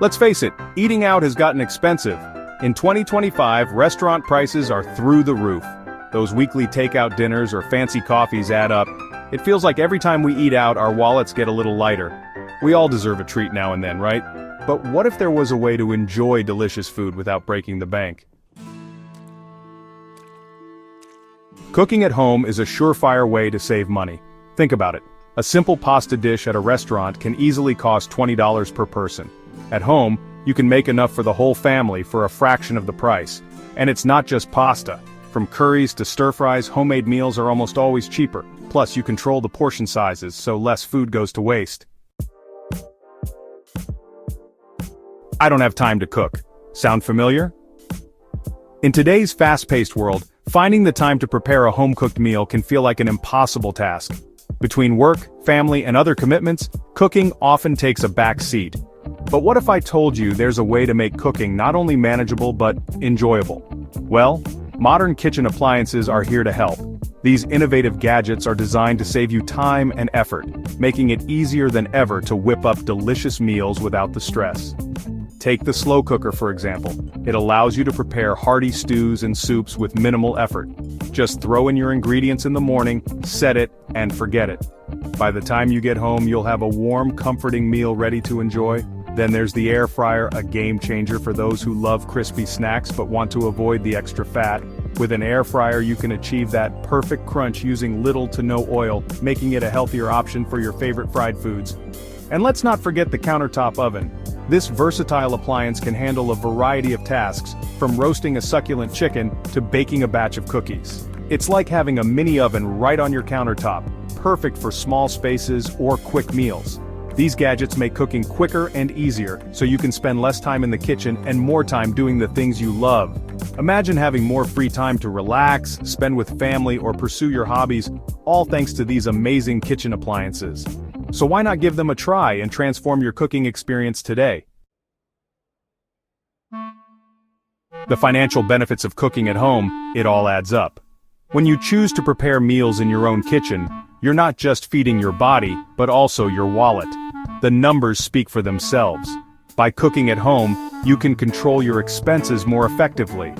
Let's face it, eating out has gotten expensive. In 2025, restaurant prices are through the roof. Those weekly takeout dinners or fancy coffees add up. It feels like every time we eat out, our wallets get a little lighter. We all deserve a treat now and then, right? But what if there was a way to enjoy delicious food without breaking the bank? Cooking at home is a surefire way to save money. Think about it. A simple pasta dish at a restaurant can easily cost $20 per person. At home, you can make enough for the whole family for a fraction of the price. And it's not just pasta. From curries to stir-fries, homemade meals are almost always cheaper. Plus, you control the portion sizes, so less food goes to waste. I don't have time to cook. Sound familiar? In today's fast-paced world, finding the time to prepare a home-cooked meal can feel like an impossible task. Between work, family, and other commitments, cooking often takes a back seat. But what if I told you there's a way to make cooking not only manageable but enjoyable? Well, modern kitchen appliances are here to help. These innovative gadgets are designed to save you time and effort, making it easier than ever to whip up delicious meals without the stress. Take the slow cooker for example. It allows you to prepare hearty stews and soups with minimal effort. Just throw in your ingredients in the morning, set it, and forget it. By the time you get home, you'll have a warm, comforting meal ready to enjoy. Then there's the air fryer, a game changer for those who love crispy snacks but want to avoid the extra fat. With an air fryer, you can achieve that perfect crunch using little to no oil, making it a healthier option for your favorite fried foods. And let's not forget the countertop oven. This versatile appliance can handle a variety of tasks, from roasting a succulent chicken to baking a batch of cookies. It's like having a mini oven right on your countertop, perfect for small spaces or quick meals. These gadgets make cooking quicker and easier, so you can spend less time in the kitchen and more time doing the things you love. Imagine having more free time to relax, spend with family, or pursue your hobbies, all thanks to these amazing kitchen appliances. So why not give them a try and transform your cooking experience today? The financial benefits of cooking at home, it all adds up. When you choose to prepare meals in your own kitchen, you're not just feeding your body, but also your wallet. The numbers speak for themselves. By cooking at home, you can control your expenses more effectively.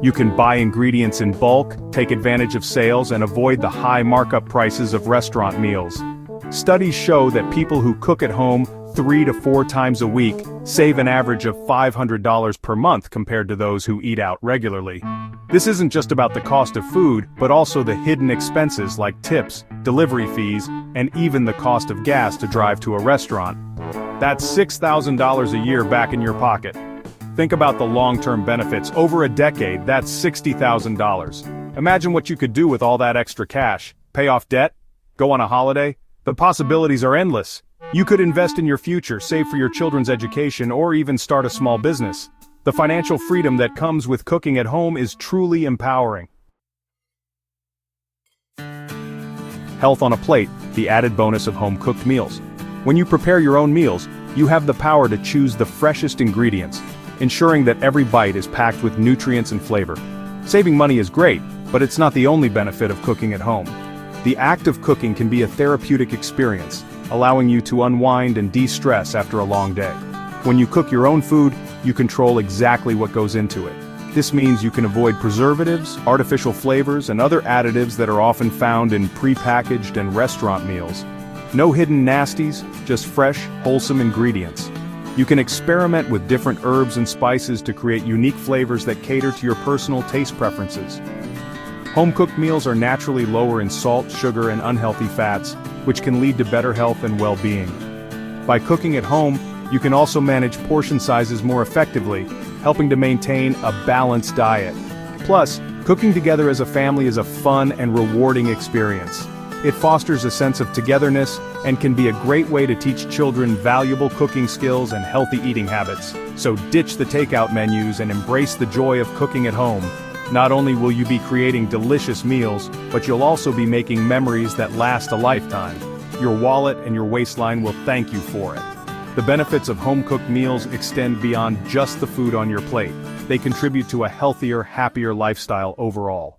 You can buy ingredients in bulk, take advantage of sales, and avoid the high markup prices of restaurant meals. Studies show that people who cook at home 3 to 4 times a week save an average of $500 per month compared to those who eat out regularly. This isn't just about the cost of food, but also the hidden expenses like tips, delivery fees, and even the cost of gas to drive to a restaurant. That's $6,000 a year back in your pocket. Think about the long-term benefits. Over a decade, that's $60,000. Imagine what you could do with all that extra cash. Pay off debt? Go on a holiday? The possibilities are endless. You could invest in your future, save for your children's education, or even start a small business. The financial freedom that comes with cooking at home is truly empowering. Health on a plate, the added bonus of home-cooked meals. When you prepare your own meals, you have the power to choose the freshest ingredients, ensuring that every bite is packed with nutrients and flavor. Saving money is great, but it's not the only benefit of cooking at home. The act of cooking can be a therapeutic experience, allowing you to unwind and de-stress after a long day. When you cook your own food, you control exactly what goes into it. This means you can avoid preservatives, artificial flavors, and other additives that are often found in pre-packaged and restaurant meals. No hidden nasties, just fresh, wholesome ingredients. You can experiment with different herbs and spices to create unique flavors that cater to your personal taste preferences. Home-cooked meals are naturally lower in salt, sugar, and unhealthy fats, which can lead to better health and well-being. By cooking at home, you can also manage portion sizes more effectively, helping to maintain a balanced diet. Plus, cooking together as a family is a fun and rewarding experience. It fosters a sense of togetherness and can be a great way to teach children valuable cooking skills and healthy eating habits. So ditch the takeout menus and embrace the joy of cooking at home. Not only will you be creating delicious meals, but you'll also be making memories that last a lifetime. Your wallet and your waistline will thank you for it. The benefits of home-cooked meals extend beyond just the food on your plate. They contribute to a healthier, happier lifestyle overall.